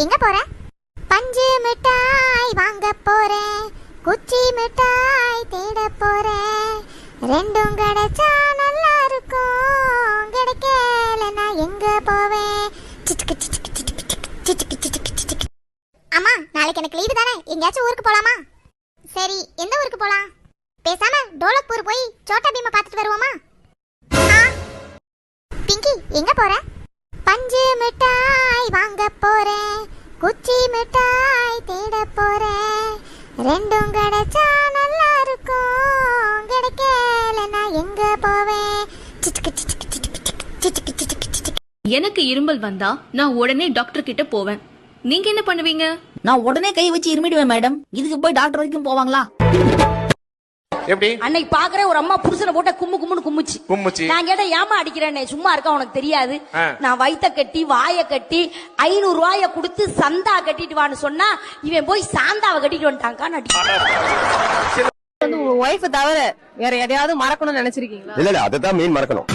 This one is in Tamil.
எங்க போற? பஞ்சு மிட்டாய் வாங்க போறேன், குச்சி மிட்டாய் தேட போறேன், ரெண்டும் கிடைச்சா நல்லா இருக்கும், கிடைக்கல நான் எங்க போவேன்? அம்மா, நாளைக்கு எனக்கு லீவு தானே, எங்கேயாச்சும் ஊருக்கு போலாமா? சரி, எந்த ஊருக்கு போலாம்? பேசாம டோலக்பூர் போய் சோட்டா பீமை பார்த்துட்டு வருவோமா? பிங்கி, எங்க போற? பஞ்சு மிட்டாய் வாங்க போறேன், குச்சி மிட்டாய் தேட போறேன், ரெண்டும் கிடைச்சா நல்லா இருக்கும், கிடைக்கல நான் எங்க போவேன்? எனக்கு இருமல் வந்தா நான் உடனே டாக்டர் கிட்ட போவேன். நீங்க என்ன பண்ணுவீங்க? நான் உடனே கை வச்சு இருமிடுவேன் மேடம். இதுக்கு போய் டாக்டர் வரைக்கும் போவாங்களா? எப்படி அன்னைக்கு பாக்குறேன் ஒரு அம்மா புருஷனை போட்ட கும்முன்னு கும்முச்சு. நான் கேட்ட ஏமா அடிக்கிறேன்னு. சும்மா இருக்கா உனக்கு தெரியாது? நான் வயித்த கட்டி வாய கட்டி 500 ரூபாய கொடுத்து சந்தா கட்டிட்டு வான்னு சொன்னா இவன் போய் சாந்தாவை கட்டிட்டு வந்துட்டாங்க. உங்க ஒய்ஃப் தவிர வேற எதையாவது மறக்கணும்னு நினைச்சிருக்கீங்களா? இல்ல அதுதான் மெயின் மறக்கணும்.